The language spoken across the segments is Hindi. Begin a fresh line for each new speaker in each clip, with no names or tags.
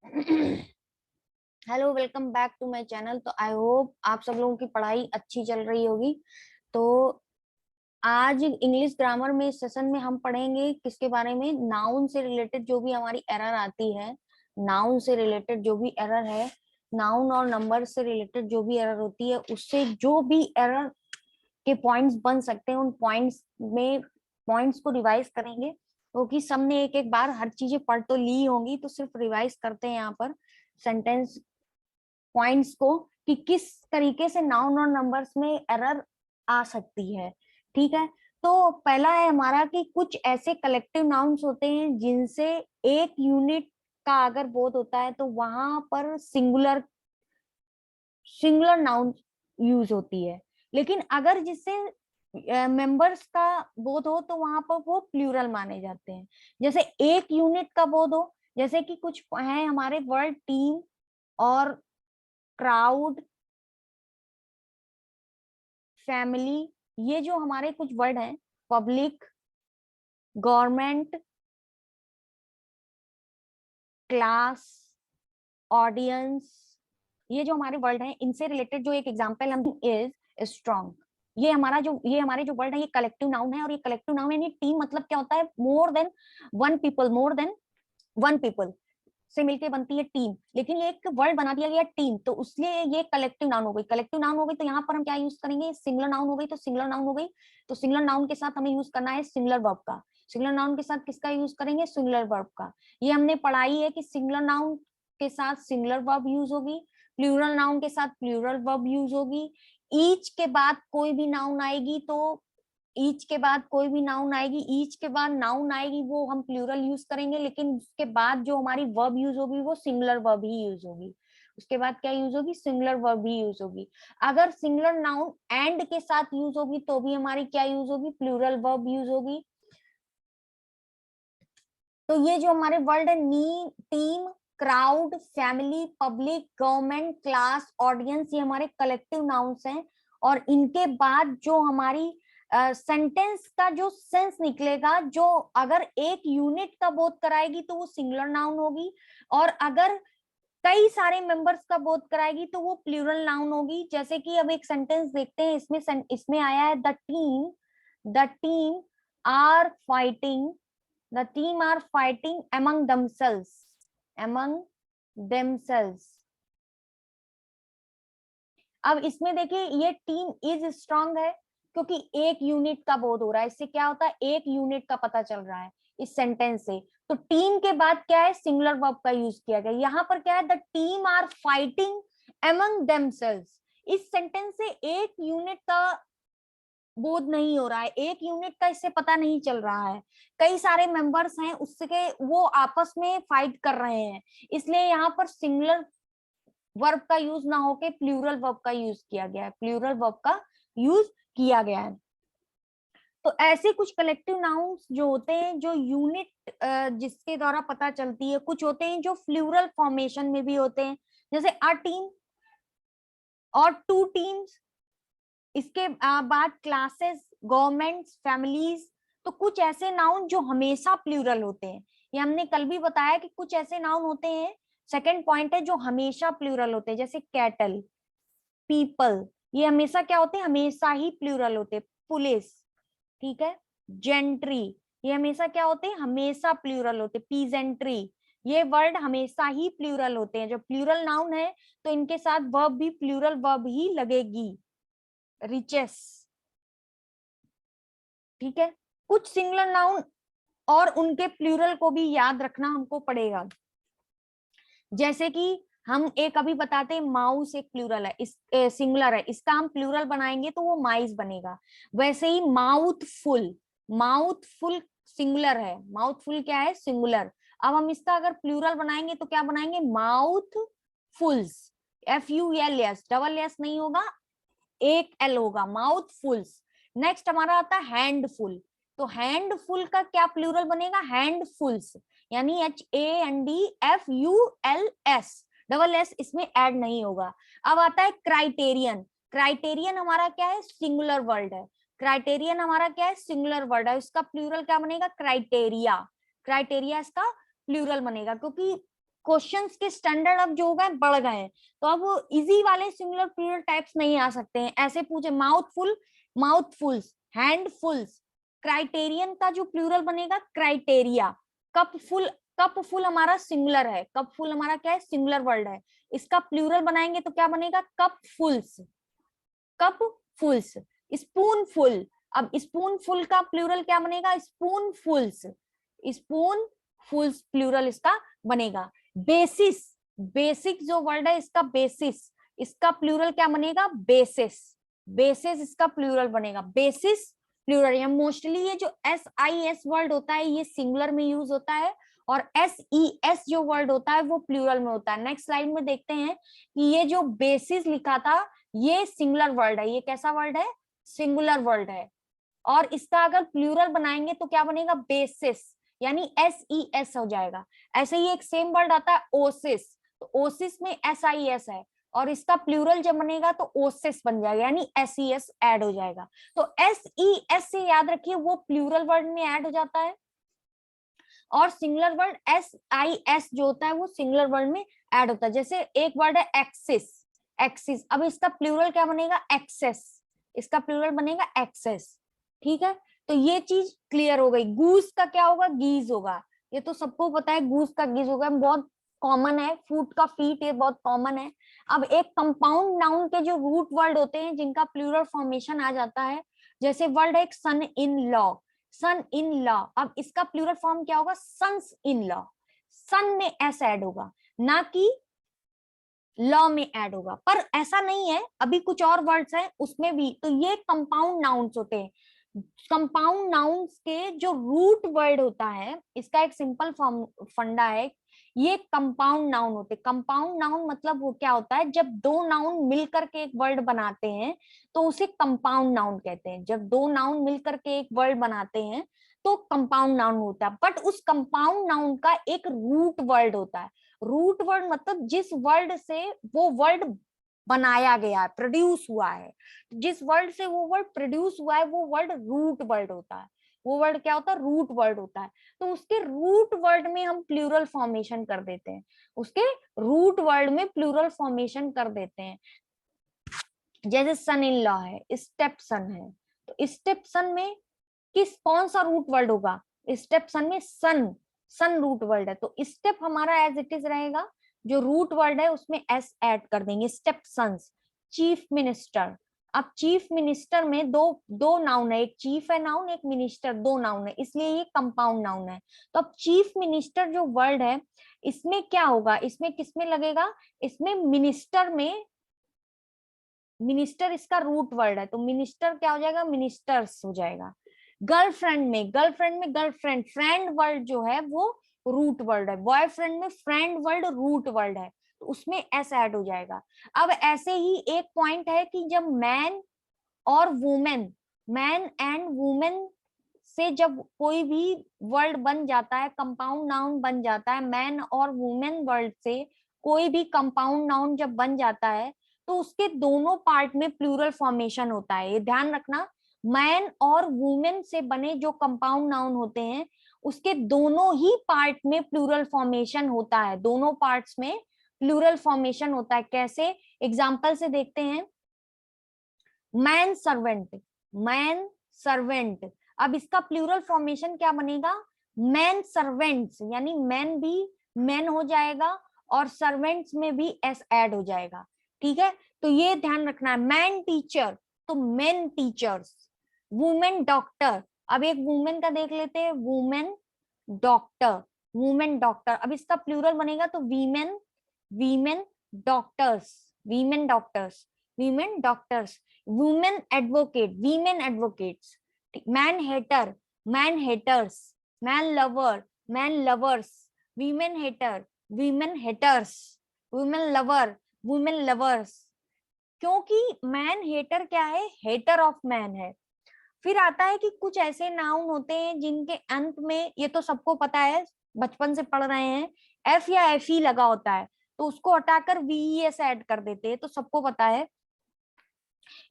Hello, welcome back to my channel. तो आई होप आप सब लोगों की पढ़ाई अच्छी चल रही होगी। तो आज इंग्लिश ग्रामर में इस सेशन में हम पढ़ेंगे किसके बारे में, नाउन से रिलेटेड जो भी हमारी एरर आती है, नाउन से रिलेटेड जो भी एरर है, नाउन और नंबर से रिलेटेड जो भी एरर होती है, उससे जो भी एरर के पॉइंट्स बन सकते हैं, उन पॉइंट्स में पॉइंट्स को रिवाइज करेंगे। क्योंकि सबने एक एक बार हर चीजें पढ़ तो ली होंगी, तो सिर्फ रिवाइज करते हैं यहाँ पर सेंटेंस पॉइंट्स को कि किस तरीके से नाउन और नंबर्स में एरर आ सकती है। ठीक है, तो पहला है हमारा कि कुछ ऐसे कलेक्टिव नाउन्स होते हैं जिनसे एक यूनिट का अगर बोध होता है तो वहां पर सिंगुलर सिंगुलर नाउन यूज होती है, लेकिन अगर जिससे मेंबर्स का बोध हो तो वहां पर वो प्लूरल माने जाते हैं। जैसे एक यूनिट का बोध हो, जैसे कि कुछ है हमारे वर्ड टीम और क्राउड, फैमिली, ये जो हमारे कुछ वर्ड हैं, पब्लिक, गवर्नमेंट, क्लास, ऑडियंस, ये जो हमारे वर्ड हैं इनसे रिलेटेड जो एक एग्जांपल हम इज स्ट्रॉन्ग। ये हमारे जो वर्ड है ये कलेक्टिव नाउन है, और ये कलेक्टिव नाउन यानी टीम मतलब क्या होता है, more than one people, more than one people से मिलके बनती है टीम। लेकिन ये एक वर्ड बना दिया गया टीम, तो उसलिए ये कलेक्टिव नाउन हो गई। कलेक्टिव नाउन हो गई तो यहाँ पर हम क्या यूज करेंगे, सिंगुलर नाउन हो गई तो सिंगुलर नाउन हो गई, तो सिंगुलर नाउन के साथ हमें यूज करना है सिंगुलर वर्ब का। सिंगुलर नाउन के साथ किसका यूज करेंगे, सिंगुलर वर्ब का। ये हमने पढ़ाई है कि सिंगुलर नाउन के साथ सिंगुलर वर्ब यूज होगी, प्लूरल नाउन के साथ प्लूरल वर्ब यूज होगी, ईच के बाद कोई भी नाउन आएगी तो ईच के बाद कोई भी नाउन आएगी, ईच के बाद नाउन आएगी वो हम प्लूरल यूज करेंगे, लेकिन उसके बाद जो हमारी वर्ब यूज होगी वो सिंगुलर वर्ब ही यूज होगी। उसके बाद क्या यूज होगी, सिंगुलर वर्ब ही यूज होगी। अगर सिंगुलर नाउन एंड के साथ यूज होगी तो भी हमारी क्या यूज होगी, प्लूरल वर्ब यूज होगी। तो ये जो हमारे वर्ड है नी, team, crowd, family, public, government, class, audience, ये हमारे कलेक्टिव नाउन्स हैं। और इनके बाद जो हमारी सेंटेंस का जो सेंस निकलेगा, जो अगर एक यूनिट का बोध कराएगी तो वो सिंगुलर नाउन होगी, और अगर कई सारे मेंबर्स का बोध कराएगी तो वो प्लूरल नाउन होगी। जैसे कि अब एक सेंटेंस देखते हैं, इसमें आया है the team are fighting, the team are fighting among themselves। अब इसमें देखिए ये टीम इज स्ट्रांग है क्योंकि एक यूनिट का बोध हो रहा है। इससे क्या होता है, एक यूनिट का पता चल रहा है इस सेंटेंस से। तो टीम के बाद क्या है, सिंगुलर वर्ब का यूज किया गया। यहाँ पर क्या है, the team are fighting among themselves। इस सेंटेंस से एक यूनिट का बोध नहीं हो रहा है, एक यूनिट का इससे पता नहीं चल रहा है, कई सारे मेंबर्स हैं उसके, वो आपस में फाइट कर रहे हैं। इसलिए यहाँ पर सिंगुलर वर्ब का यूज ना होके प्लूरल वर्ब का यूज किया गया है, प्लूरल वर्ब का यूज किया गया है। तो ऐसे कुछ कलेक्टिव नाउन्स जो होते हैं जो यूनिट जिसके द्वारा पता चलती है, कुछ होते हैं जो फ्लूरल फॉर्मेशन में भी होते हैं, जैसे अ टीम और टू टीम्स। इसके बाद क्लासेस, गवर्नमेंट्स, फैमिलीज। तो कुछ ऐसे नाउन जो हमेशा प्लूरल होते हैं, ये हमने कल भी बताया कि कुछ ऐसे नाउन होते हैं, सेकंड पॉइंट है, जो हमेशा प्लूरल होते हैं, जैसे कैटल, पीपल, ये हमेशा क्या होते हैं, हमेशा ही प्लूरल होते हैं। पुलिस, ठीक है, जेंट्री, ये हमेशा क्या होते हैं, हमेशा प्लूरल होते हैं। पीजेंट्री, ये वर्ड हमेशा ही प्लूरल होते हैं। जब प्लूरल नाउन है तो इनके साथ वर्ब भी प्लूरल वर्ब ही लगेगी। रिचेस, ठीक है। कुछ सिंगुलर नाउन और उनके प्लूरल को भी याद रखना हमको पड़ेगा। जैसे कि हम एक अभी बताते हैं, माउस एक प्लूरल है, इस सिंगुलर है, इसका हम प्लूरल बनाएंगे तो वो माइस बनेगा। वैसे ही माउथफुल, माउथफुल सिंगुलर है, माउथफुल क्या है, सिंगुलर। अब हम इसका अगर प्लूरल बनाएंगे तो क्या बनाएंगे, माउथ फुल्स, FULS, डबल एस नहीं होगा, एक एल होगा, माउथफुल्स। नेक्स्ट हमारा आता है हैंडफुल, तो हैंडफुल का क्या प्लूरल बनेगा, हैंडफुल्स, यानी HANDFULS, डबल एस इसमें ऐड नहीं होगा। अब आता है क्राइटेरियन। क्राइटेरियन हमारा क्या है, सिंगुलर वर्ड है। क्राइटेरियन हमारा क्या है, सिंगुलर वर्ड है, इसका प्लूरल क्या बनेगा, क्राइटेरिया। क्राइटेरिया इसका प्लूरल बनेगा, क्योंकि क्वेश्चंस के स्टैंडर्ड अब जो हो गए बढ़ गए हैं, तो अब इजी वाले सिंगुलर प्लूरल टाइप्स नहीं आ सकते हैं। ऐसे पूछे माउथफुल, माउथफुल्स, हैंडफुल्स। क्राइटेरियन का जो प्लूरल बनेगा क्राइटेरिया। कपफुल, कपफुल हमारा सिंगुलर है, कपफुल हमारा क्या है, सिंगुलर वर्ड है। इसका प्लूरल बनाएंगे तो क्या बनेगा, कपफुल्स, कपफुल्स। स्पूनफुल, अब स्पूनफुल का प्लूरल क्या बनेगा, स्पूनफुल्स, स्पूनफुल्स प्लूरल इसका बनेगा। बेसिस, बेसिक जो वर्ड है इसका बेसिस, इसका प्लूरल क्या बनेगा, बेसिस, बेसिस इसका प्लूरल बनेगा, बेसिस प्लूरल। या मोस्टली ये जो SIS वर्ड होता है ये सिंगुलर में यूज होता है, और SES जो वर्ड होता है वो प्लूरल में होता है। नेक्स्ट स्लाइड में देखते हैं कि ये जो बेसिस लिखा था ये सिंगुलर वर्ड है, ये कैसा वर्ड है, सिंगुलर वर्ड है। और इसका अगर प्लूरल बनाएंगे तो क्या बनेगा, बेसिस, यानी SES हो जाएगा। ऐसे ही एक सेम वर्ड आता है ओसिस, तो ओसिस में SIS है, और इसका प्लूरल जब बनेगा तो ओसिस बन जाएगा, यानी SES ऐड हो जाएगा। तो SES से याद रखिए वो प्लूरल वर्ड में ऐड हो जाता है, और सिंगुलर वर्ड SIS जो होता है वो सिंगुलर वर्ड में ऐड होता है। जैसे एक वर्ड है एक्सिस, एक्सिस, अब इसका प्लूरल क्या बनेगा, एक्सेस, इसका प्लूरल बनेगा एक्सेस। ठीक है, तो ये चीज क्लियर हो गई। गूस का क्या होगा, गीज होगा, ये तो सबको पता है, गूस का गीज होगा, बहुत कॉमन है। फूट का फीट, ये बहुत कॉमन है। अब एक कंपाउंड नाउन के जो रूट वर्ड होते हैं जिनका प्लूरल फॉर्मेशन आ जाता है, जैसे वर्ड है एक सन in law, sun in law, अब इसका प्लूरल फॉर्म क्या होगा, सन्स इन लॉ। सन में एस ऐड होगा, ना कि लॉ में ऐड होगा। पर ऐसा नहीं है, अभी कुछ और वर्ड्स हैं उसमें भी, तो ये कंपाउंड नाउन्स होते हैं। कंपाउंड नाउन्स के जो रूट वर्ड होता है, इसका एक सिंपल फॉर्म फंडा है, ये कंपाउंड नाउन होते हैं। कंपाउंड नाउन मतलब वो क्या होता है, जब दो नाउन मिलकर के एक वर्ड बनाते हैं तो उसे कंपाउंड नाउन कहते हैं। जब दो नाउन मिलकर के एक वर्ड बनाते हैं तो कंपाउंड नाउन होता है। बट उस कंपाउंड नाउन का एक रूट वर्ड होता है। रूट वर्ड मतलब जिस वर्ड से वो वर्ड बनाया गया है, प्रोड्यूस हुआ है, जिस वर्ड से वो वर्ड प्रोड्यूस हुआ है वो वर्ड रूट वर्ड होता है। वो वर्ड क्या होता है, रूट वर्ड होता है। तो उसके रूट वर्ड में हम प्लूरल फॉर्मेशन कर देते हैं, उसके रूट वर्ड में प्लूरल फॉर्मेशन कर देते हैं। जैसे सन इन लॉ है, स्टेप सन है, तो स्टेप सन में कौन सा रूट वर्ड होगा, स्टेप सन में सन, सन रूट वर्ड है, तो स्टेप हमारा एज इट इज रहेगा, जो रूट वर्ड है उसमें एस ऐड कर देंगे, स्टेप सन्स। चीफ मिनिस्टर, अब चीफ मिनिस्टर में दो दो नाउन है, एक चीफ है नाउन, एक मिनिस्टर, दो नाउन है, इसलिए ये कंपाउंड नाउन है। तो अब चीफ मिनिस्टर जो वर्ड है इसमें क्या होगा, इसमें किसमें लगेगा, इसमें मिनिस्टर में, मिनिस्टर इसका रूट वर्ड है, तो मिनिस्टर क्या हो जाएगा, मिनिस्टर्स हो जाएगा। गर्लफ्रेंड में, गर्लफ्रेंड में गर्लफ्रेंड, फ्रेंड वर्ड जो है वो रूट वर्ड है। बॉयफ्रेंड में फ्रेंड वर्ड रूट वर्ड है, तो उसमें एस ऐड हो जाएगा। अब ऐसे ही एक पॉइंट है कि जब मैन और वुमेन, मैन एंड वुमेन से जब कोई भी वर्ड बन जाता है, कंपाउंड नाउन बन जाता है, मैन और वुमेन वर्ड से कोई भी कंपाउंड नाउन जब बन जाता है तो उसके दोनों पार्ट में प्लूरल फॉर्मेशन होता है। ये ध्यान रखना, मैन और वुमेन से बने जो कंपाउंड नाउन होते हैं उसके दोनों ही पार्ट में प्लूरल फॉर्मेशन होता है, दोनों पार्ट्स में प्लूरल फॉर्मेशन होता है। कैसे, एग्जांपल से देखते हैं। मैन सर्वेंट, मैन सर्वेंट, अब इसका प्लूरल फॉर्मेशन क्या बनेगा, मैन सर्वेंट्स, यानी मैन भी मैन हो जाएगा और सर्वेंट्स में भी एस ऐड हो जाएगा। ठीक है, तो ये ध्यान रखना है। मैन टीचर तो मेन टीचर्स, वुमेन डॉक्टर, अब एक वुमेन का देख लेते हैं, वुमेन डॉक्टर, वुमेन डॉक्टर, अब इसका प्लूरल बनेगा तो women, women doctors, women doctors, women doctors. Women advocate, women advocates. Man hater, man haters, man lover, man lovers, women hater, women haters, women lover, women lovers. क्योंकि मैन हेटर क्या है, हेटर ऑफ मैन है। फिर आता है कि कुछ ऐसे नाउन होते हैं जिनके अंत में, ये तो सबको पता है, बचपन से पढ़ रहे हैं, एफ या एफ ई लगा होता है, तो उसको हटाकर वीईएस ऐड कर देते हैं, तो सबको पता है।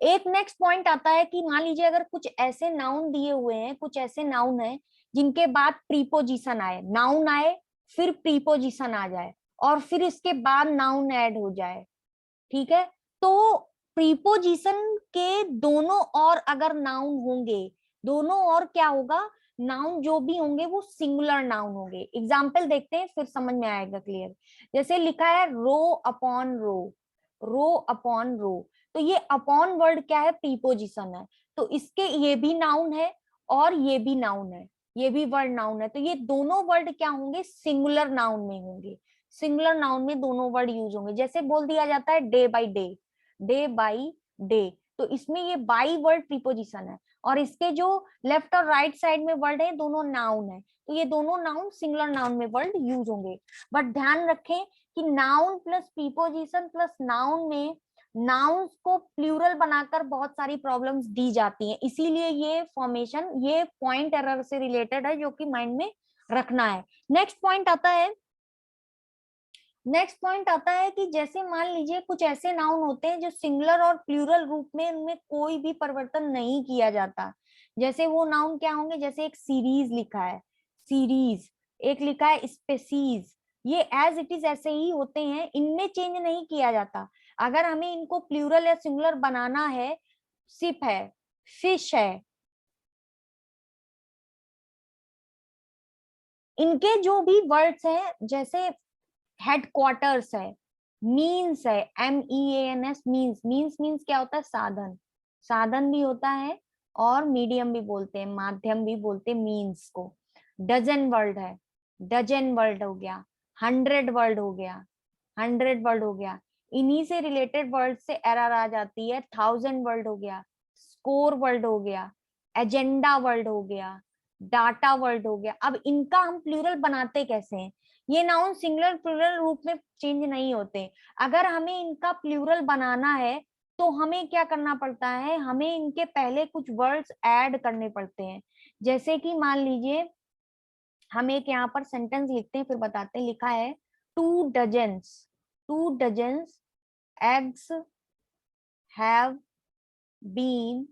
एक नेक्स्ट पॉइंट आता है कि मान लीजिए अगर कुछ ऐसे नाउन दिए हुए हैं, कुछ ऐसे नाउन है जिनके बाद प्रीपोजिशन आए, नाउन आए फिर प्रीपोजिशन आ जाए, और फिर इसके बाद नाउन ऐड हो जाए, ठीक है। तो प्रीपोजिशन के दोनों और अगर नाउन होंगे, दोनों और क्या होगा, नाउन जो भी होंगे वो सिंगुलर नाउन होंगे। एग्जाम्पल देखते हैं फिर समझ में आएगा क्लियर। जैसे लिखा है rho upon rho, rho upon rho, तो ये अपॉन वर्ड क्या है, प्रीपोजिशन है, तो इसके ये भी नाउन है और ये भी नाउन है, ये भी वर्ड नाउन है, तो ये दोनों वर्ड क्या होंगे, सिंगुलर नाउन में होंगे। सिंगुलर नाउन में दोनों वर्ड यूज होंगे। जैसे बोल दिया जाता है day by day, day by day, तो इसमें ये बाई वर्ड प्रीपोजिशन है, और इसके जो लेफ्ट और राइट साइड में वर्ड है दोनों नाउन है, तो ये दोनों नाउन सिंगुलर नाउन में वर्ड यूज होंगे। बट ध्यान रखें कि noun plus preposition plus noun में नाउन्स को प्लूरल बनाकर बहुत सारी प्रॉब्लम्स दी जाती हैं, इसीलिए ये फॉर्मेशन, ये पॉइंट एरर से रिलेटेड है जो कि माइंड में रखना है। नेक्स्ट पॉइंट आता है, नेक्स्ट पॉइंट आता है कि जैसे मान लीजिए कुछ ऐसे नाउन होते हैं जो सिंगुलर और प्लूरल रूप में उनमें कोई भी परिवर्तन नहीं किया जाता। जैसे वो नाउन क्या होंगे, जैसे एक सीरीज लिखा है, सीरीज, एक लिखा है स्पेसीज, ये एज इट इज ऐसे ही होते हैं, इनमें चेंज नहीं किया जाता। अगर हमें इनको प्लूरल या सिंगुलर बनाना है, सिप है, फिश है, इनके जो भी वर्ड्स हैं, जैसे हेडक्वार्टर्स है, मीन्स है, MEANS, मीन्स, मीन्स क्या होता है, साधन, साधन भी होता है, और मीडियम भी बोलते हैं, माध्यम भी बोलते हैं मीन्स को। डजन वर्ड है, डजन वर्ड हो गया, 100 वर्ड हो गया, 100 वर्ड हो गया। इन्हीं से रिलेटेड वर्ड से एरर आ जाती है, 1000 वर्ड हो गया, स्कोर वर्ड हो गया, एजेंडा वर्ड हो गया, डाटा वर्ड हो गया। अब इनका हम प्लूरल बनाते कैसे हैं, ये नाउन सिंगुलर प्लूरल रूप में चेंज नहीं होते। अगर हमें इनका प्लूरल बनाना है तो हमें क्या करना पड़ता है, हमें इनके पहले कुछ वर्ड्स ऐड करने पड़ते हैं। जैसे कि मान लीजिए हम एक यहाँ पर सेंटेंस लिखते हैं फिर बताते हैं। लिखा है 2 dozens, 2 dozens eggs have been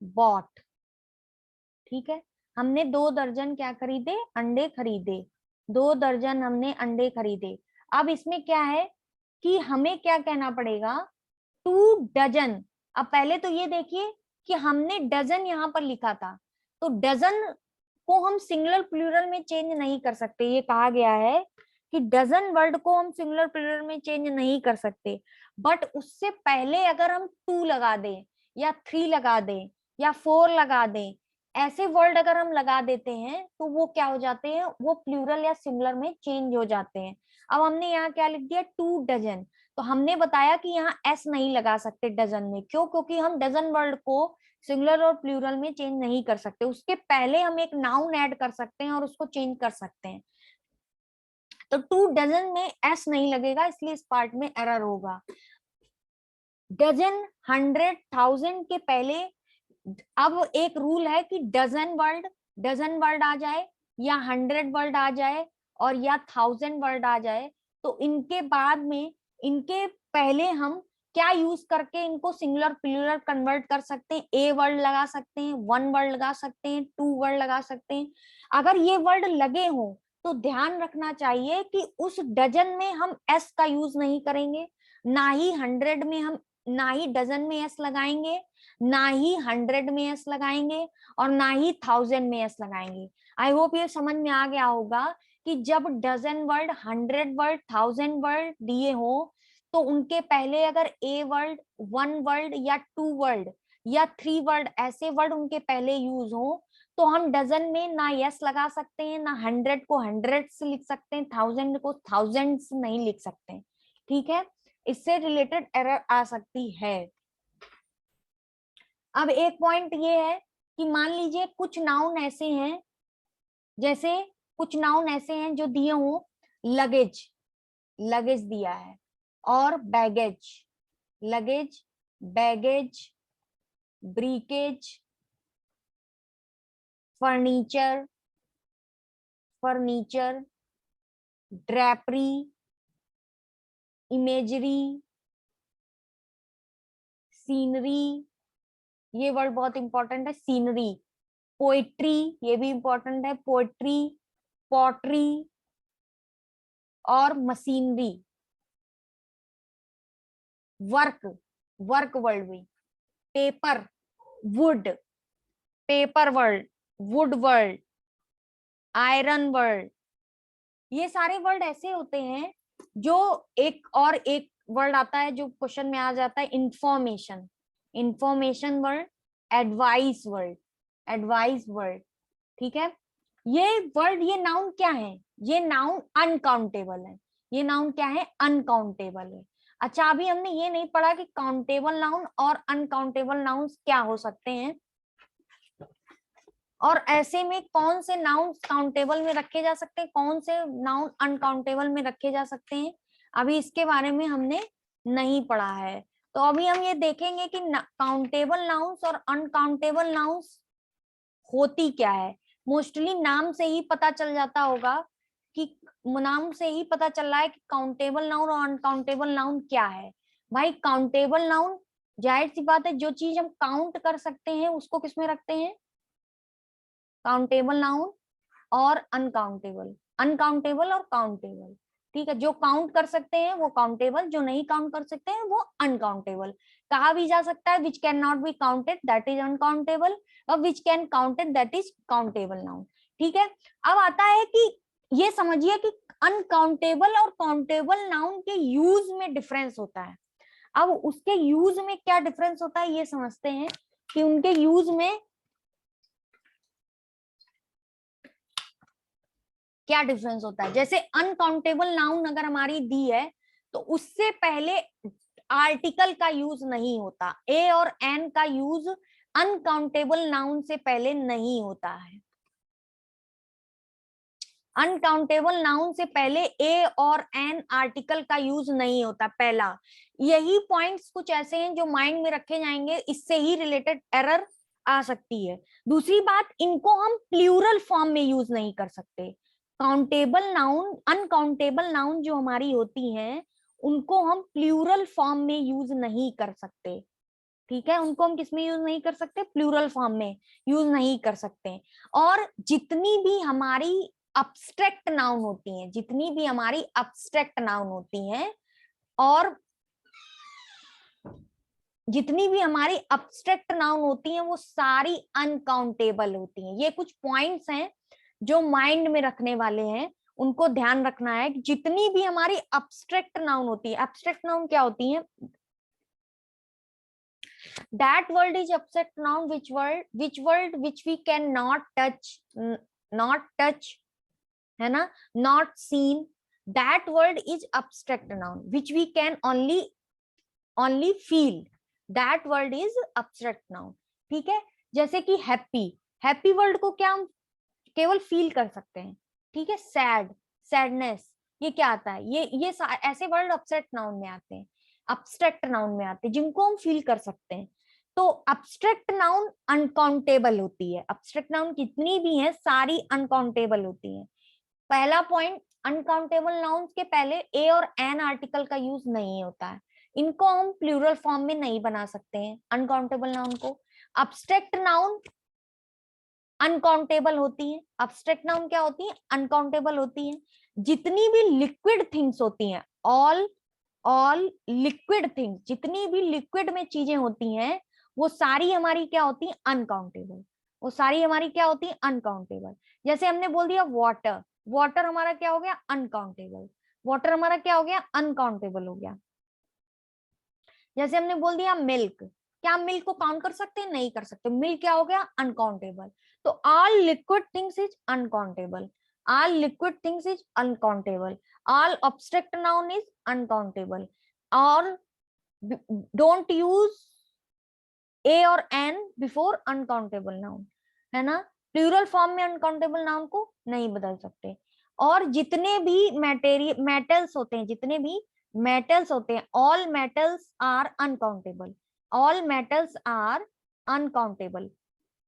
bought, ठीक है। हमने 2 दर्जन क्या खरीदे, अंडे खरीदे, 2 दर्जन हमने अंडे खरीदे। अब इसमें क्या है कि हमें क्या कहना पड़ेगा, 2 डजन। अब पहले तो ये देखिए कि हमने डजन यहाँ पर लिखा था, तो डजन को हम सिंगुलर प्लूरल में चेंज नहीं कर सकते। ये कहा गया है कि डजन वर्ड को हम सिंगुलर प्लूरल में चेंज नहीं कर सकते, बट उससे पहले अगर हम 2 लगा दें या 3 लगा दें या 4 लगा दें, ऐसे वर्ड अगर हम लगा देते हैं तो वो क्या हो जाते हैं, वो प्लूरल या सिंगुलर में चेंज हो जाते हैं। अब हमने यहाँ क्या लिख दिया, 2 डजन, तो हमने बताया कि यहाँ एस नहीं लगा सकते डजन में, क्यों, क्योंकि हम डजन वर्ड को सिंगुलर और प्लूरल में चेंज नहीं कर सकते, उसके पहले हम एक नाउन ऐड कर सकते हैं और उसको चेंज कर सकते हैं। तो 2 डजन में एस नहीं लगेगा, इसलिए इस पार्ट में एरर होगा। डजन, 100, 1000 के पहले अब एक रूल है कि डजन वर्ड आ जाए या 100 वर्ड आ जाए और या 1000 वर्ड आ जाए, तो इनके बाद में, इनके पहले हम क्या यूज करके इनको सिंगुलर प्लूरल कन्वर्ट कर सकते हैं, ए वर्ड लगा सकते हैं, 1 वर्ड लगा सकते हैं, 2 वर्ड लगा सकते हैं। अगर ये वर्ड लगे हों तो ध्यान रखना चाहिए कि उस डजन में हम एस का यूज नहीं करेंगे, ना ही 100 में हम, ना ही डजन में एस लगाएंगे, ना ही 100 में एस लगाएंगे, और ना ही 1000 में एस लगाएंगे। आई होप ये समझ में आ गया होगा कि जब डजन वर्ड, 100 वर्ड, 1000 वर्ड दिए हो तो उनके पहले अगर ए वर्ड, 1 वर्ड या 2 वर्ड या 3 वर्ड, ऐसे वर्ड उनके पहले यूज हो, तो हम डजन में ना यस लगा सकते हैं, ना 100 को 100 से लिख सकते हैं, 1000 को 1000 से नहीं लिख सकते, ठीक है। इससे रिलेटेड एरर आ सकती है। अब एक पॉइंट ये है कि मान लीजिए कुछ नाउन ऐसे हैं, जैसे कुछ नाउन ऐसे हैं जो दिए हों, लगेज, लगेज दिया है, और baggage, luggage, baggage, breakage, furniture, furniture, drapery, imagery, scenery, ये वर्ड बहुत इंपॉर्टेंट है, सीनरी, पोइट्री, ये भी इंपॉर्टेंट है, पोइट्री, पॉटरी, और मशीनरी, वर्क, वर्क वर्ड में, paper, wood, paper word, wood word, iron word, ये सारे वर्ड ऐसे होते हैं जो एक और एक वर्ड आता है जो क्वेश्चन में आ जाता है, information, information word, advice word, advice word, ठीक है। ये वर्ड, ये नाउन क्या है, ये नाउन अनकाउंटेबल है, ये नाउन क्या है, अनकाउंटेबल है। अच्छा, अभी हमने ये नहीं पढ़ा कि काउंटेबल नाउन और अनकाउंटेबल नाउन क्या हो सकते हैं, और ऐसे में कौन से नाउन काउंटेबल में रखे जा सकते हैं, कौन से नाउन अनकाउंटेबल में रखे जा सकते हैं, अभी इसके बारे में हमने नहीं पढ़ा है। तो अभी हम ये देखेंगे कि काउंटेबल नाउन्स और अनकाउंटेबल नाउन्स होती क्या है। मोस्टली नाम से ही पता चल जाता होगा कि, नाम से ही पता चल रहा है कि काउंटेबल नाउन और अनकाउंटेबल नाउन क्या है। भाई काउंटेबल नाउन, जाहिर सी बात है, जो चीज हम काउंट कर सकते हैं उसको किसमें रखते हैं, काउंटेबल नाउन और अनकाउंटेबल, अनकाउंटेबल और काउंटेबल, ठीक है। जो काउंट कर सकते हैं वो काउंटेबल, जो नहीं काउंट कर सकते हैं वो अनकाउंटेबल। कहा भी जा सकता है which can not be counted that is uncountable, और which can counted that is countable noun, ठीक है। अब आता है कि ये समझिए कि अनकाउंटेबल और काउंटेबल नाउन के यूज में डिफरेंस होता है। अब उसके यूज में क्या डिफरेंस होता है ये समझते हैं कि उनके यूज में क्या डिफरेंस होता है। जैसे अनकाउंटेबल नाउन अगर हमारी दी है तो उससे पहले आर्टिकल का यूज नहीं होता, ए और एन का यूज अनकाउंटेबल नाउन से पहले नहीं होता है। अनकाउंटेबल नाउन से पहले ए और एन आर्टिकल का यूज नहीं होता, पहला। यही पॉइंट्स कुछ ऐसे हैं जो माइंड में रखे जाएंगे, इससे ही रिलेटेड एरर आ सकती है। दूसरी बात, इनको हम प्लूरल फॉर्म में यूज नहीं कर सकते। काउंटेबल नाउन, अनकाउंटेबल नाउन जो हमारी होती हैं उनको हम प्लूरल फॉर्म में यूज नहीं कर सकते, ठीक है। उनको हम किसमें यूज नहीं कर सकते, प्लूरल फॉर्म में यूज नहीं कर सकते। और जितनी भी हमारी अब्स्ट्रैक्ट नाउन होती हैं, जितनी भी हमारी अब्स्ट्रैक्ट नाउन होती हैं, और जितनी भी हमारी अब्स्ट्रैक्ट नाउन होती हैं वो सारी अनकाउंटेबल होती हैं। ये कुछ पॉइंट्स हैं जो माइंड में रखने वाले हैं, उनको ध्यान रखना है कि जितनी भी हमारी अब्स्ट्रैक्ट नाउन होती है, अब्स्ट्रैक्ट नाउन क्या होती है, that word is abstract noun which we cannot touch, not touch, है ना, not seen, that word is abstract noun which we can only feel, that word is abstract noun, ठीक है। जैसे कि हैप्पी, हैप्पी वर्ड को क्या हम केवल फील कर सकते हैं, ठीक है। सैड, सैडनेस, ये क्या आता है, ये ऐसे वर्ड abstract नाउन में आते हैं, abstract नाउन में आते हैं जिनको हम फील कर सकते हैं। तो अब्स्ट्रैक्ट नाउन अनकाउंटेबल होती है, अब्स्ट्रैक्ट नाउन कितनी भी हैं सारी अनकाउंटेबल होती हैं। पहला पॉइंट, अनकाउंटेबल नाउन के पहले ए और एन आर्टिकल का यूज नहीं होता है, इनको हम प्लूरल फॉर्म में नहीं बना सकते हैं अनकाउंटेबल नाउन को। अब्स्ट्रैक्ट नाउन अनकाउंटेबल होती है, अब्स्ट्रैक्ट नाउन क्या होती है, अनकाउंटेबल होती है। जितनी भी लिक्विड थिंग्स होती हैं, ऑल लिक्विड थिंग्स, जितनी भी लिक्विड में चीजें होती हैं वो सारी हमारी क्या होती है, अनकाउंटेबल, वो सारी हमारी क्या होती है, अनकाउंटेबल। जैसे हमने बोल दिया वाटर, वाटर हमारा क्या हो गया, अनकाउंटेबल, वाटर हमारा क्या हो गया, अनकाउंटेबल हो गया। जैसे हमने बोल दिया मिल्क, क्या हम मिल्क को काउंट कर सकते हैं, नहीं कर सकते, मिल्क क्या हो गया, अनकाउंटेबल। तो all liquid things is uncountable, all liquid things is uncountable, all abstract noun is uncountable, all don't use a और n before uncountable noun, है ना। प्लूरल फॉर्म में अनकाउंटेबल नाउन को नहीं बदल सकते। और जितने भी मेटेरियल मेटल्स होते हैं, जितने भी मेटल्स होते हैं, all metals are uncountable, all metals are uncountable,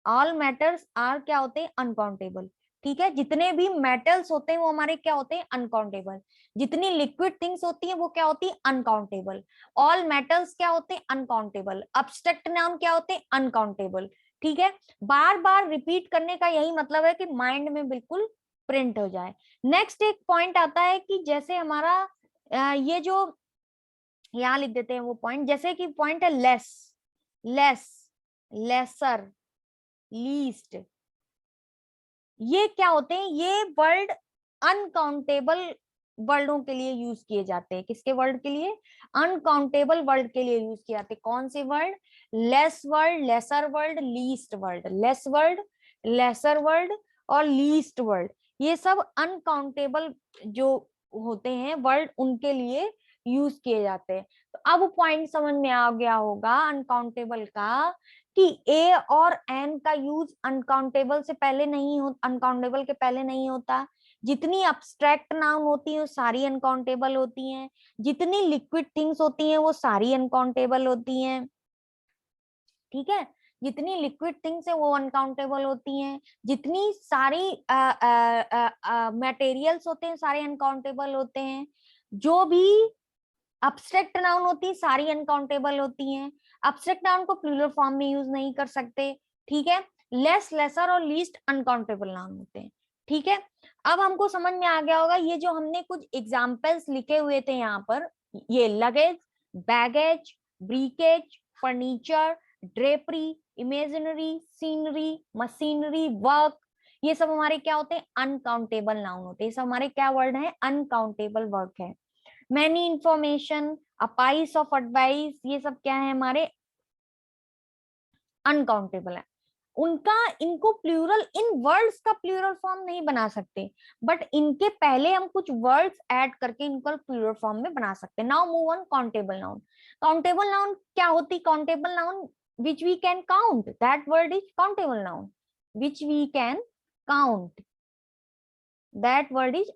all metals are क्या होते हैं, अनकाउंटेबल, ठीक है। जितने भी मेटल्स होते हैं वो हमारे क्या होते हैं, अनकाउंटेबल। जितनी लिक्विड थिंग्स होती है वो क्या होती है, अनकाउंटेबल। ऑल मेटल्स क्या होते हैं, अनकाउंटेबल। अब्स्ट्रैक्ट नाउन क्या होते हैं, अनकाउंटेबल, ठीक है। बार बार रिपीट करने का यही मतलब है कि माइंड में बिल्कुल प्रिंट हो जाए। नेक्स्ट एक पॉइंट आता है कि जैसे हमारा ये जो यहाँ लिख देते हैं वो पॉइंट, जैसे कि पॉइंट है लेस, लेस, लेसर, लीस्ट, ये क्या होते हैं, ये वर्ड अनकाउंटेबल वर्डों के लिए यूज किए जाते हैं। किसके वर्ड के लिए? अनकाउंटेबल वर्ड के लिए यूज किए जाते हैं। कौन से word? Less word, lesser word, least word, less word, lesser word और लीस्ट वर्ड, ये सब अनकाउंटेबल जो होते हैं वर्ड उनके लिए यूज किए जाते हैं। तो अब पॉइंट समझ में आ गया होगा अनकाउंटेबल का, कि ए और एन का यूज अनकाउंटेबल से पहले नहीं हो, अनकाउंटेबल के पहले नहीं होता। जितनी अब्स्ट्रैक्ट नाउन होती है वो सारी अनकाउंटेबल होती हैं, जितनी लिक्विड थिंग्स होती हैं वो सारी अनकाउंटेबल होती हैं। ठीक है, जितनी लिक्विड थिंग्स है वो अनकाउंटेबल होती हैं, जितनी सारी मटेरियल्स होते हैं सारे अनकाउंटेबल होते हैं, जो भी अब्स्ट्रैक्ट नाउन होती है सारी अनकाउंटेबल होती हैं। अब्स्ट्रैक्ट नाउन को प्लूरल फॉर्म में यूज नहीं कर सकते। ठीक है, लेस, लेसर और लीस्ट अनकाउंटेबल नाउन होते हैं। ठीक है, अब हमको समझ में आ गया होगा ये जो हमने कुछ एग्जाम्पल्स लिखे हुए थे यहाँ पर, ये luggage, baggage, breakage, furniture, drapery, imaginary, scenery, machinery, work, ये सब हमारे क्या होते हैं? अनकाउंटेबल नाउन होते हैं। ये सब हमारे क्या वर्ड है? अनकाउंटेबल वर्क है। मैनी इंफॉर्मेशन, अपाइस ऑफ एडवाइस, ये सब क्या है? हमारे अनकाउंटेबल है। उनका, इनको प्लूरल, इन वर्ड्स का प्लूरल फॉर्म नहीं बना सकते, बट इनके पहले हम कुछ वर्ड्स ऐड करके इनको प्लूरल फॉर्म में बना सकते हैं। Now move on countable noun. Countable noun क्या होती? Countable noun which we can count, that word is countable noun. Which we can count, that word is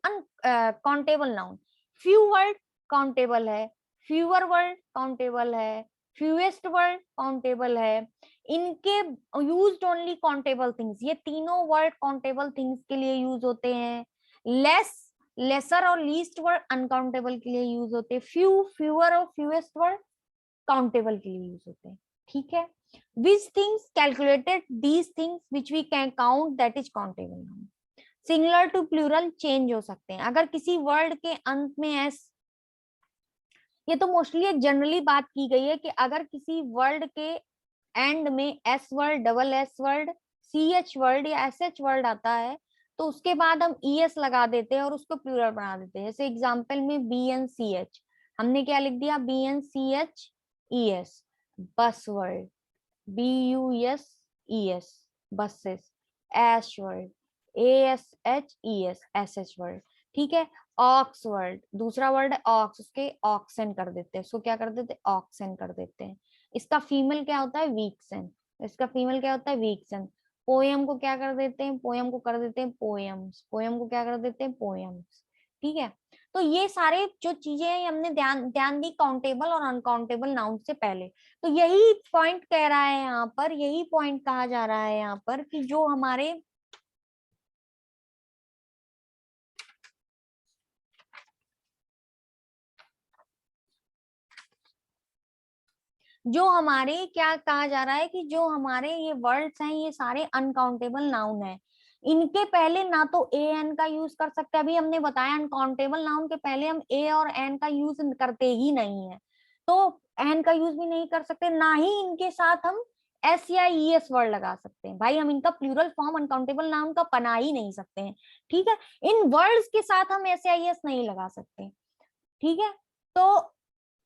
countable noun. Few word countable है, फ्यूअर वर्ड काउंटेबल है, फ्यूएस्ट वर्ड काउंटेबल है। इनके यूज्ड ओनली काउंटेबल थिंग्स, ये तीनों वर्ड काउंटेबल थिंग्स के लिए यूज होते हैं। लेस, लेसर और लीस्ट वर्ड अनकाउंटेबल के लिए यूज होते हैं। फ्यू, फ्यूअर और फ्यूएस्ट वर्ड काउंटेबल के लिए यूज होते हैं। ठीक है, which things calculated, these things which we can count, that is countable noun. Singular to plural change हो सकते हैं। अगर किसी वर्ड के अंत में एस, ये तो मोस्टली एक जनरली बात की गई है कि अगर किसी वर्ड के एंड में S word, double S word, C H word या एस एच वर्ड आता है तो उसके बाद हम ई एस लगा देते हैं और उसको प्लूरल बना देते हैं। जैसे एग्जाम्पल में बी एन सी एच, हमने क्या लिख दिया? B N C H E S. Bus word, B U S E S, buses. Ash word, A S H E S, S H word. ठीक है, ऑक्स वर्ड, दूसरा वर्ड है ऑक्स, उसके ऑक्सन कर देते हैं, उसको क्या कर देते हैं? ऑक्सन कर देते हैं। इसका फीमेल क्या होता है? वीक्सन। इसका फीमेल क्या होता है? वीक्सन। पोयम को क्या कर देते हैं? पोयम को कर देते हैं पोयम्स। पोयम को क्या कर देते हैं? पोयम्स। ठीक है, तो ये सारे जो चीजें हैं ये हमने ध्यान ध्यान दी काउंटेबल और अनकाउंटेबल नाउन से पहले। तो यही पॉइंट कह रहा है यहाँ पर, यही पॉइंट कहा जा रहा है यहाँ पर कि जो हमारे क्या कहा जा रहा है कि जो हमारे ये वर्ड्स हैं ये सारे अनकाउंटेबल नाउन है। इनके पहले ना तो ए एन का यूज कर सकते, अभी हमने बताया अनकाउंटेबल नाउन के पहले हम ए और एन का यूज करते ही नहीं है, तो एन का यूज भी नहीं कर सकते, ना ही इनके साथ हम एस या ई एस वर्ड लगा सकते हैं। भाई हम इनका प्लूरल फॉर्म अनकाउंटेबल नाउन का बना ही नहीं सकते हैं। ठीक है, इन वर्ड्स के साथ हम एस या ई एस नहीं लगा सकते। ठीक है, तो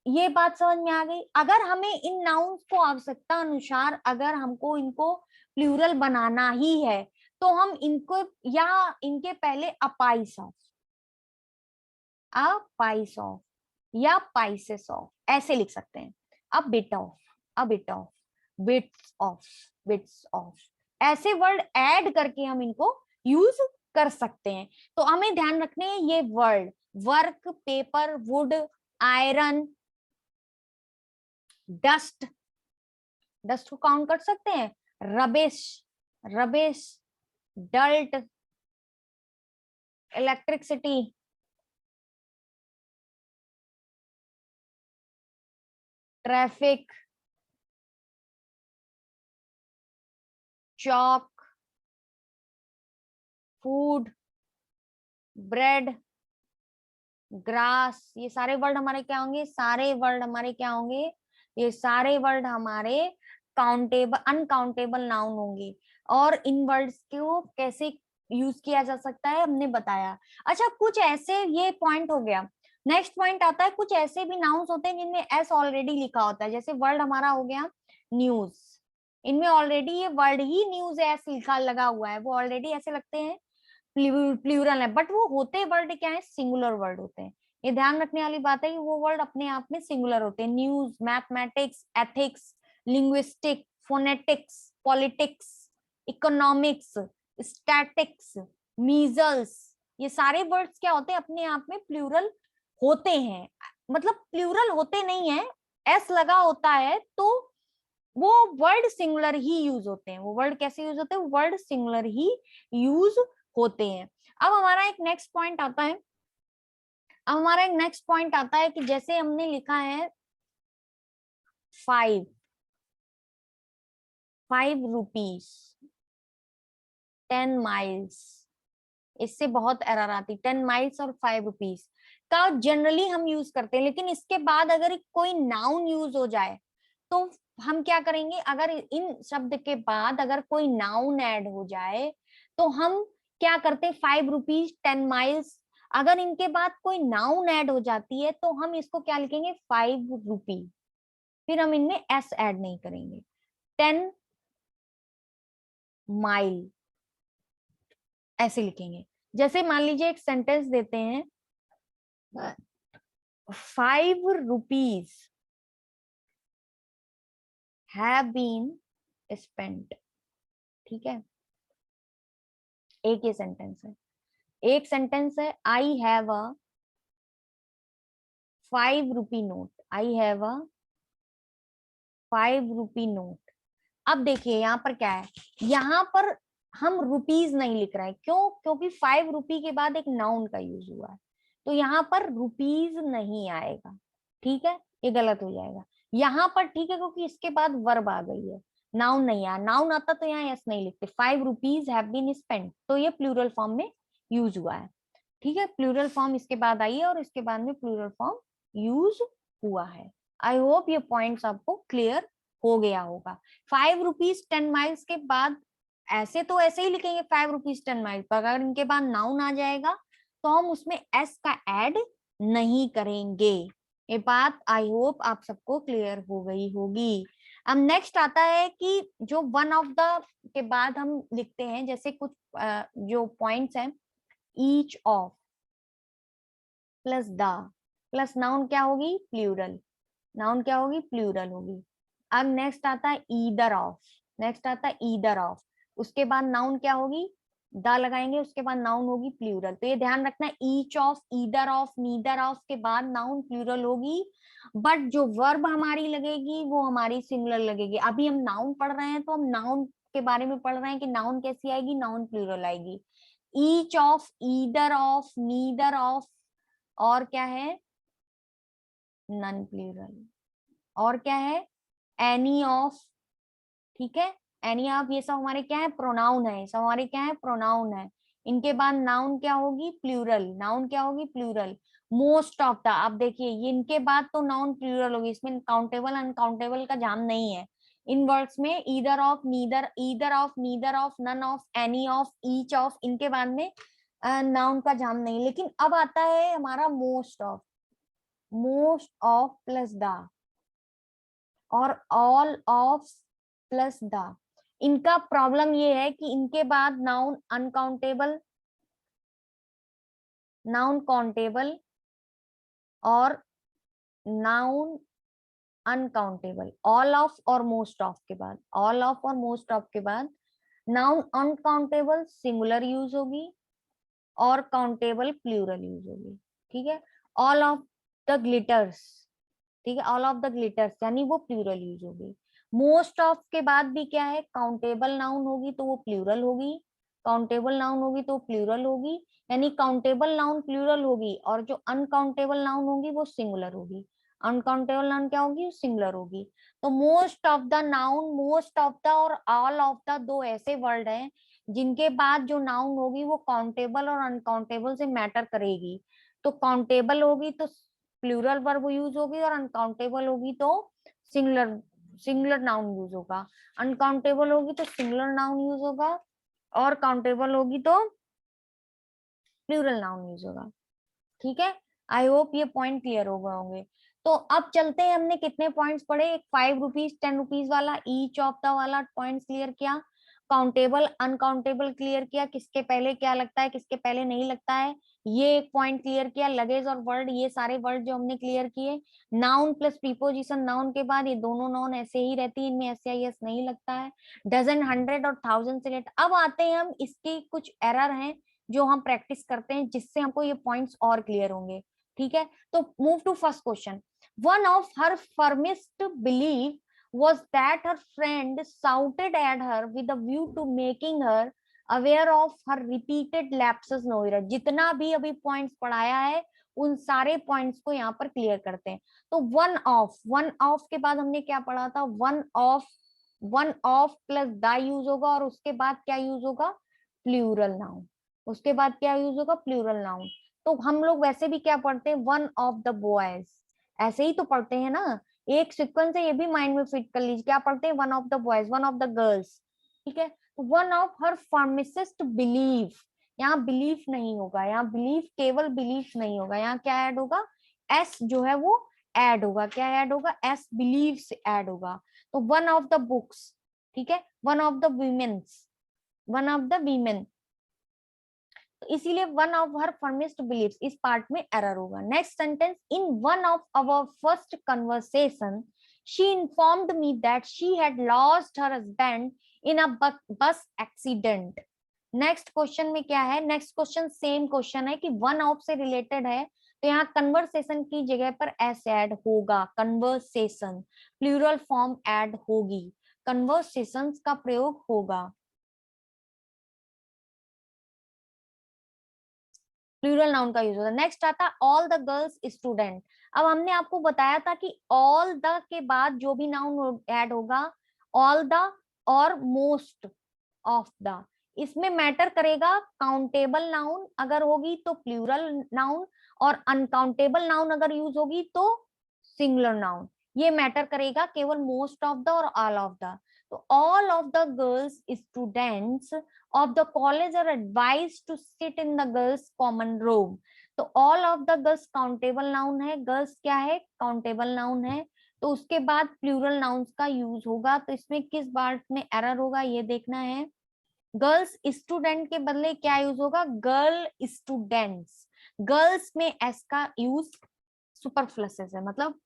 ये बात समझ में आ गई। अगर हमें इन नाउन्स को आवश्यकता अनुसार अगर हमको इनको प्लूरल बनाना ही है तो हम इनको या इनके पहले अपाइस ऑफ, अपाइस ऑफ या पाइसेस ऑफ ऐसे लिख सकते हैं। A bit of, a bit of, bits of, bits of, ऐसे वर्ड ऐड करके हम इनको यूज कर सकते हैं। तो हमें ध्यान रखने हैं ये word, work, paper, wood, iron, dust, dust को काउंट कर सकते हैं। Rubbish, rubbish, dirt, electricity, traffic, chalk, food, bread, grass, ये सारे वर्ड हमारे क्या होंगे, सारे वर्ड हमारे क्या होंगे, ये सारे वर्ड हमारे काउंटेबल अनकाउंटेबल नाउन होंगे। और इन वर्ड्स को कैसे यूज किया जा सकता है हमने बताया। अच्छा, कुछ ऐसे, ये पॉइंट हो गया। नेक्स्ट पॉइंट आता है, कुछ ऐसे भी नाउन्स होते हैं जिनमें एस ऑलरेडी लिखा होता है, जैसे वर्ड हमारा हो गया न्यूज, इनमें ऑलरेडी ये वर्ड ही न्यूज एस लिखा लगा हुआ है, वो ऑलरेडी ऐसे लगते हैं प्लूरल है, बट वो होते वर्ड क्या है, सिंगुलर वर्ड होते हैं। ये ध्यान रखने वाली बात है कि वो वर्ड अपने आप में सिंगुलर होते हैं। News, mathematics, ethics, linguistic, phonetics, politics, economics, statics, measles, ये सारे वर्ड्स क्या होते हैं, अपने आप में प्लूरल होते हैं। मतलब प्लूरल होते नहीं है, एस लगा होता है तो वो वर्ड सिंगुलर ही यूज होते हैं। वो वर्ड कैसे यूज होते हैं, वर्ड सिंगुलर ही यूज होते हैं। अब हमारा एक नेक्स्ट पॉइंट आता है, अब हमारा एक नेक्स्ट पॉइंट आता है कि जैसे हमने लिखा है 5 रुपीज, 10 माइल्स, इससे बहुत एरर आती, 10 माइल्स और 5 रुपीज का जनरली हम यूज करते हैं। लेकिन इसके बाद अगर कोई नाउन यूज हो जाए तो हम क्या करेंगे, अगर इन शब्द के बाद अगर कोई नाउन ऐड हो जाए तो हम क्या करते हैं, 5 रुपीज, 10 माइल्स, अगर इनके बाद कोई नाउन ऐड हो जाती है तो हम इसको क्या लिखेंगे, 5 रुपी, फिर हम इनमें एस ऐड नहीं करेंगे। 10 माइल ऐसे लिखेंगे। जैसे मान लीजिए एक सेंटेंस देते हैं, 5 रुपीज हैव बीन स्पेंट, ठीक है, एक ये सेंटेंस है। एक सेंटेंस है, I have a 5 rupee note, I have a 5 rupee note. अब देखिए यहाँ पर क्या है, यहाँ पर हम रुपीज नहीं लिख रहे हैं, क्यों, क्योंकि 5 रुपी के बाद एक नाउन का यूज हुआ है, तो यहाँ पर रुपीज नहीं आएगा, ठीक है, ये गलत हो जाएगा। यहाँ पर ठीक है, क्योंकि इसके बाद वर्ब आ गई है, नाउन नहीं आया, नाउन आता तो यहाँ यस नहीं लिखते। 5 रुपीज हैव बीन स्पेंट, तो ये प्लूरल फॉर्म में यूज हुआ है, ठीक है, प्लूरल फॉर्म इसके बाद आई है और इसके बाद में प्लूरल फॉर्म यूज हुआ है। आई होप ये पॉइंट्स आपको क्लियर हो गया होगा। 5 रुपीज 10 माइल्स के बाद ऐसे तो ऐसे ही लिखेंगे 5 रुपीज 10 माइल्स, पर अगर इनके बाद नाउन आ जाएगा तो हम उसमें एस का ऐड नहीं करेंगे। ये बात आई होप आप सबको क्लियर हो गई होगी। अब नेक्स्ट आता है कि जो वन ऑफ द के बाद हम लिखते हैं, जैसे कुछ जो पॉइंट्स हैं, each of plus the plus noun क्या होगी, प्लूरल, नाउन क्या होगी, प्लूरल होगी। अब नेक्स्ट आता है ईदर ऑफ, नेक्स्ट आता है ईदर ऑफ, उसके बाद नाउन क्या होगी, द लगाएंगे, उसके बाद नाउन होगी प्लूरल। तो ये ध्यान रखना, each of, either of, neither of के बाद नाउन प्लूरल होगी, बट जो वर्ब हमारी लगेगी वो हमारी सिंगुलर लगेगी। अभी हम नाउन पढ़ रहे हैं तो हम नाउन के बारे में पढ़ रहे हैं कि नाउन कैसी आएगी, नाउन प्लूरल आएगी। Each of, either of, neither of, और क्या है, नन प्लूरल, और क्या है, एनी ऑफ, ठीक है, एनी ऑफ, ये सब हमारे क्या है, प्रोनाउन है, सब हमारे क्या है, प्रोनाउन है। इनके बाद नाउन क्या होगी, प्लूरल, नाउन क्या होगी, प्लूरल। मोस्ट ऑफ द, आप देखिए ये इनके बाद तो नाउन प्लूरल होगी, इसमें काउंटेबल अनकाउंटेबल का जाम नहीं है। इन वर्ड्स में either of, neither, either of, neither of, none of, any of, each of, इनके बाद में नाउन का जाम नहीं। लेकिन अब आता है हमारा most of, most of plus the, और ऑल ऑफ प्लस द। इनका प्रॉब्लम ये है कि इनके बाद नाउन अनकाउंटेबल, नाउन काउंटेबल और नाउन अनकाउंटेबल। ऑल ऑफ और मोस्ट ऑफ के बाद, ऑल ऑफ और मोस्ट ऑफ के बाद नाउन अनकाउंटेबल सिंगुलर यूज होगी और काउंटेबल प्लूरल यूज होगी, ठीक है। ऑल ऑफ द ग्लिटर्स, ठीक है, ऑल ऑफ द ग्लिटर्स यानी वो प्लूरल यूज होगी। मोस्ट ऑफ के बाद भी क्या है, काउंटेबल नाउन होगी तो वो प्लूरल होगी, काउंटेबल नाउन होगी तो प्लूरल होगी, यानी काउंटेबल नाउन प्लूरल होगी और जो अनकाउंटेबल नाउन होगी वो सिंगुलर होगी। अनकाउंटेबल नाउन क्या होगी, सिंगुलर होगी। तो most of the noun, most of the और ऑल ऑफ द दो ऐसे वर्ड हैं जिनके बाद जो नाउन होगी वो काउंटेबल और अनकाउंटेबल से मैटर करेगी। तो काउंटेबल होगी तो प्लूरल वर्ब यूज होगी, और अनकाउंटेबल होगी तो सिंगुलर सिंगुलर नाउन यूज होगा। अनकाउंटेबल होगी तो सिंगुलर नाउन यूज होगा, और काउंटेबल होगी तो प्लूरल नाउन यूज होगा। ठीक है, आई होप ये पॉइंट क्लियर हो गए होंगे। तो अब चलते हैं, हमने कितने पॉइंट्स पढ़े, एक 5 रुपीज 10 रुपीज वाला ईच ऑफ द वाला पॉइंट्स क्लियर किया, काउंटेबल अनकाउंटेबल क्लियर किया, किसके पहले क्या लगता है किसके पहले नहीं लगता है, ये एक पॉइंट क्लियर किया, लगेज और वर्ड, ये सारे वर्ड जो हमने क्लियर किए। नाउन प्लस प्रीपोजिशन, नाउन के बाद ये दोनों नाउन ऐसे ही रहती है, इनमें एस नहीं लगता है। डजन, हंड्रेड और थाउजेंड से लेट। अब आते हैं हम, इसके कुछ एरर हैं जो हम प्रैक्टिस करते हैं, जिससे हमको ये पॉइंट्स और क्लियर होंगे। ठीक है, तो move to first question. One of her firmest believe was that her friend shouted at her with a view to making her aware of her repeated lapses no error। जितना भी अभी पॉइंट्स पढ़ाया है उन सारे पॉइंट्स को यहाँ पर क्लियर करते हैं। तो वन ऑफ के बाद हमने क्या पढ़ा था, one of plus the use होगा, और उसके बाद क्या यूज होगा, प्लूरल नाउन। उसके बाद क्या यूज होगा, प्लूरल नाउन। तो हम लोग वैसे भी क्या पढ़ते हैं, वन ऑफ द बॉयज, ऐसे ही तो पढ़ते हैं ना, एक सीक्वेंस है, ये भी माइंड में फिट कर लीजिए। क्या पढ़ते हैं, one of the boys, one of the girls. ठीक है, one of her pharmacist believe, यहाँ बिलीफ नहीं होगा, यहाँ बिलीफ केवल बिलीफ नहीं होगा, यहाँ क्या ऐड होगा, एस जो है वो ऐड होगा। क्या ऐड होगा, एस बिलीव से ऐड होगा। तो वन ऑफ द बुक्स, ठीक है, one of the womens, one of the women, इसीलिए one of her firmest believes, इस पार्ट में एरर होगा। Next sentence, in one of our first conversation she informed me that she had lost her husband in a bus accident. Next question में क्या है, नेक्स्ट क्वेश्चन सेम क्वेश्चन है कि वन ऑफ से रिलेटेड है, तो यहाँ कन्वर्सेशन की जगह पर एस ऐड होगा, कन्वर्सेशन, प्लूरल फॉर्म ऐड होगी, कन्वर्सेशंस का प्रयोग होगा, प्लूरल नाउन का यूज होता है। नेक्स्ट आता है ऑल द गर्ल्स स्टूडेंट। अब हमने आपको बताया था कि ऑल द के बाद जो भी नाउन ऐड होगा, ऑल द और मोस्ट ऑफ द, इसमें मैटर करेगा काउंटेबल नाउन अगर होगी तो प्लूरल नाउन, और अनकाउंटेबल नाउन अगर यूज होगी तो सिंगुलर नाउन। ये मैटर करेगा केवल मोस्ट ऑफ द और ऑल ऑफ द। तो all of the girls students of the college are advised to sit in the girls common room। तो all of the girls countable noun है, गर्ल्स क्या है, काउंटेबल नाउन है, तो उसके बाद प्लूरल नाउन्स का यूज होगा। तो इसमें किस पार्ट में एरर होगा ये देखना है। गर्ल्स स्टूडेंट के बदले क्या यूज होगा, गर्ल स्टूडेंट्स। गर्ल्स में एस का यूज सुपरफ्लसेस है, मतलब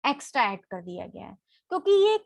एक्स्ट्रा ऐड कर दिया गया है, क्योंकि ये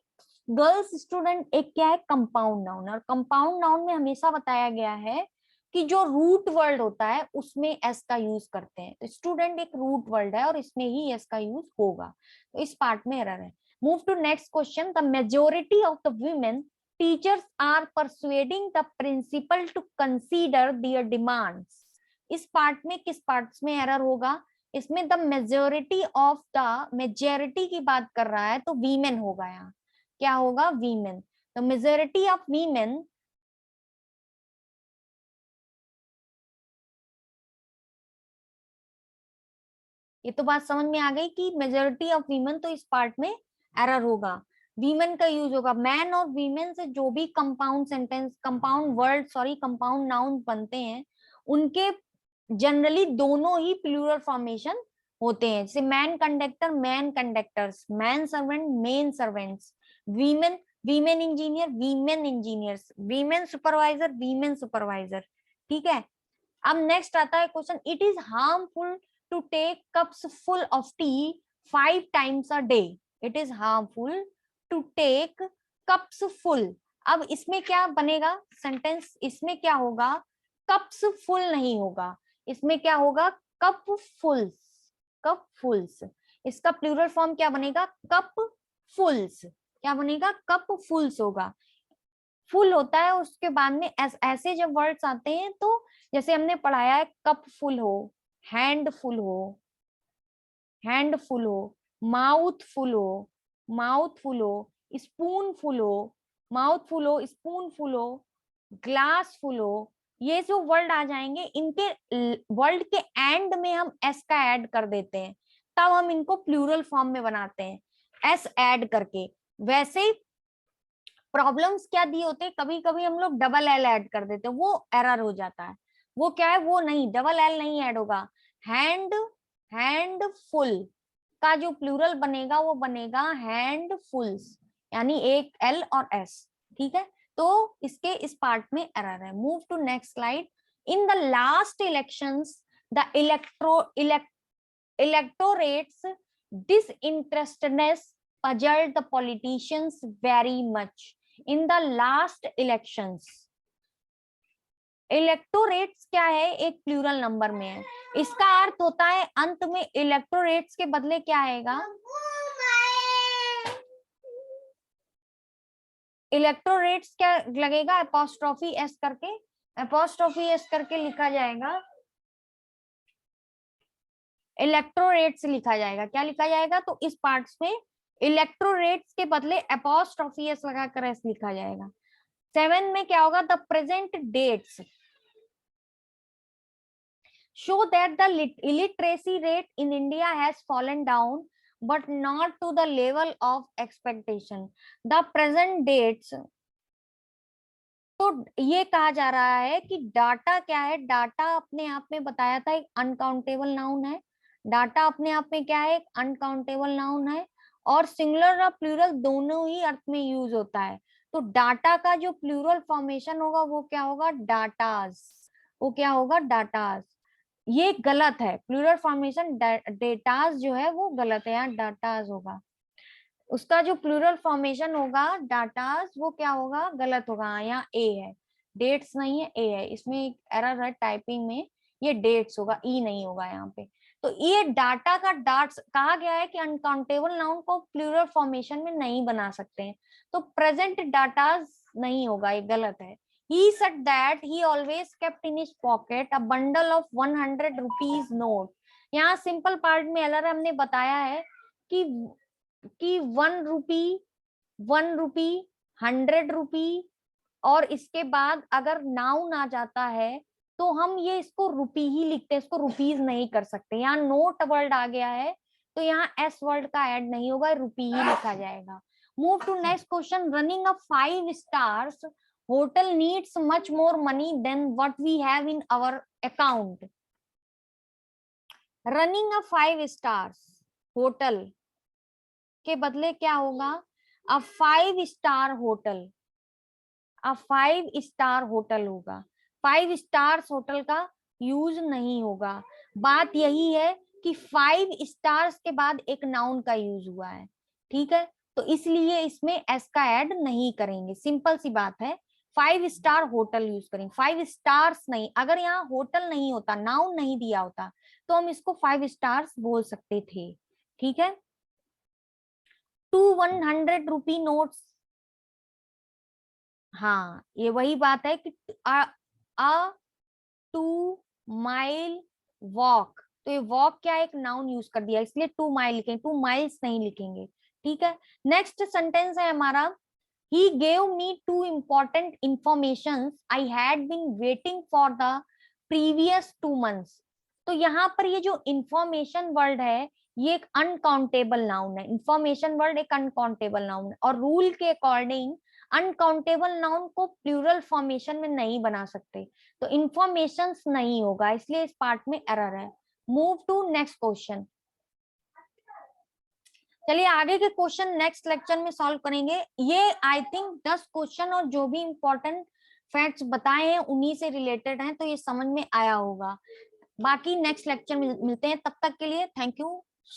गर्ल्स स्टूडेंट एक क्या है, कंपाउंड नाउन, और कंपाउंड नाउन में हमेशा बताया गया है कि जो रूट वर्ड होता है उसमें एस का यूज करते हैं। तो स्टूडेंट एक रूट वर्ड है और इसमें ही एस का यूज होगा, तो इस पार्ट में एरर है। Move to next question, the majority of the women teachers are persuading the principal to consider their demands. इस पार्ट में किस पार्ट्स में एरर होगा, इसमें the majority of the, majority की बात कर रहा है तो वीमेन होगा, यहाँ क्या होगा, women. The majority of women, ये तो बात समझ में आ गई कि मेजोरिटी ऑफ वीमेन, तो इस पार्ट में एरर होगा, वीमेन का यूज होगा। मैन और वीमेन से जो भी compound sentence, compound word, sorry compound noun बनते हैं, उनके जनरली दोनों ही प्लूरल फॉर्मेशन होते हैं, जैसे man conductor, man conductors, man servant, men servants, women, women engineer, women engineers, women supervisor, women supervisor. ठीक है, अब नेक्स्ट आता है question, it is harmful to take cups full of tea 5 times a day. It is harmful to take cups full. अब इसमें क्या बनेगा सेंटेंस, इसमें क्या होगा, कप्स फुल नहीं होगा, इसमें क्या होगा, कप फुल्स, कप फुल्स। इसका प्लूरल फॉर्म क्या बनेगा, कप फुल्स। क्या बनेगा, कप फुल्स होगा। फुल होता है उसके बाद में ऐसे जब वर्ड्स आते हैं तो जैसे हमने पढ़ाया है, कप फुल हो, हैंड फुल हो, हैंड फुल हो, माउथ फुल हो, माउथ फुल हो, स्पून फुल हो, माउथ फुल हो, स्पून फुल हो, ग्लास फुल हो, ये जो वर्ड आ जाएंगे, इनके वर्ड के एंड में हम एस का ऐड कर देते हैं, तब हम इनको प्लूरल फॉर्म में बनाते हैं एस ऐड करके। वैसे ही प्रॉब्लम्स क्या दिए होते हैं, कभी कभी हम लोग डबल एल ऐड कर देते हैं, वो एरर हो जाता है। वो क्या है, वो नहीं, डबल एल नहीं ऐड होगा। हैंड, हैंडफुल का जो प्लूरल बनेगा वो बनेगा हैंडफुल्स, यानी एक एल और एस। ठीक है, तो इसके इस पार्ट में एरर है। Move to next slide. In the last elections the electorate's disinterestedness puzzled the politicians very much in the last elections। Electorates क्या है, एक प्लूरल नंबर में है, इसका अर्थ होता है अंत में इलेक्टोरेट्स के बदले क्या आएगा, इलेक्टोरेट्स क्या लगेगा, एपोस्ट्रोफी एस करके, एपोस्ट्रोफी एस करके लिखा जाएगा, इलेक्टोरेट्स लिखा जाएगा। क्या लिखा जाएगा, तो इस पार्ट्स में इलेक्टोरेट्स के बदले एपोस्ट्रोफी एस लगाकर एस लिखा जाएगा। 7 में क्या होगा, the present dates show that the illiteracy rate in India has fallen down but not to the level of expectation। The present dates, तो ये कहा जा रहा है कि डाटा क्या है, डाटा अपने आप में बताया था एक अनकाउंटेबल नाउन है। डाटा अपने आप में क्या है, एक अनकाउंटेबल नाउन है, और सिंगुलर और प्लूरल दोनों ही अर्थ में यूज होता है। तो डाटा का जो प्लूरल फॉर्मेशन होगा वो क्या होगा, डाटाज, वो क्या होगा, डाटाज। ये गलत है, प्लूरल फॉर्मेशन डेटाज जो है वो गलत है, यहाँ डाटाज होगा। उसका जो प्लूरल फॉर्मेशन होगा डाटाज, वो क्या होगा, गलत होगा। यहाँ ए है, डेट्स नहीं है, ए है, इसमें एक एरर है टाइपिंग में, ये डेट्स होगा, ई नहीं होगा यहाँ पे। तो ये डाटा का डाट्स कहा गया है कि अनकाउंटेबल नाउन को प्लूरल फॉर्मेशन में नहीं बना सकते हैं, तो प्रेजेंट डाटाज नहीं होगा, ये गलत है। He said that he always kept in his pocket a bundle of 100 rupees note। यहाँ सिंपल पार्ट में एलर हमने बताया है कि 1 रुपी 100 रुपी, और इसके बाद अगर नाउन आ जाता है तो हम ये इसको रुपी ही लिखते हैं, इसको रुपीज नहीं कर सकते। यहाँ नोट वर्ड आ गया है तो यहाँ एस वर्ड का ऐड नहीं होगा, रुपी ही लिखा जाएगा। Move to next question. Running a 5 stars hotel needs much more money than what we have in our account. Running a 5 stars hotel के बदले क्या होगा, a 5 star hotel, a 5 star hotel होगा। 5 स्टार्स होटल का यूज नहीं होगा। बात यही है कि 5 स्टार्स के बाद एक नाउन का यूज हुआ है, ठीक है, तो इसलिए इसमें एस का ऐड नहीं करेंगे, सिंपल सी बात है। 5 स्टार होटल यूज करेंगे, 5 स्टार्स नहीं। अगर यहाँ होटल नहीं होता, नाउन नहीं दिया होता, तो हम इसको 5 स्टार्स बोल सकते थे, ठीक है। 2 100 रुपी नोट्स, हाँ ये वही बात है कि अ 2 माइल वॉक, तो ये वॉक क्या एक नाउन यूज कर दिया, इसलिए 2 माइल लिखेंगे, 2 माइल्स नहीं लिखेंगे, ठीक है। नेक्स्ट सेंटेंस है हमारा, he gave me 2 important informations I had been waiting for the previous 2 months। तो यहाँ पर ये जो इंफॉर्मेशन वर्ड है ये एक अनकाउंटेबल नाउन है, इंफॉर्मेशन वर्ड एक अनकाउंटेबल नाउन है, और रूल के अकॉर्डिंग अनकाउंटेबल नाउन को प्लूरल फॉर्मेशन में नहीं बना सकते, तो इंफॉर्मेशन नहीं होगा, इसलिए इस पार्ट में एरर है। Move to next question. चलिए आगे के क्वेश्चन नेक्स्ट लेक्चर में सॉल्व करेंगे। ये आई थिंक 10 क्वेश्चन और जो भी इंपॉर्टेंट फैक्ट्स बताए हैं उन्हीं से रिलेटेड हैं, तो ये समझ में आया होगा। बाकी नेक्स्ट लेक्चर में मिलते हैं, तब तक के लिए थैंक यू।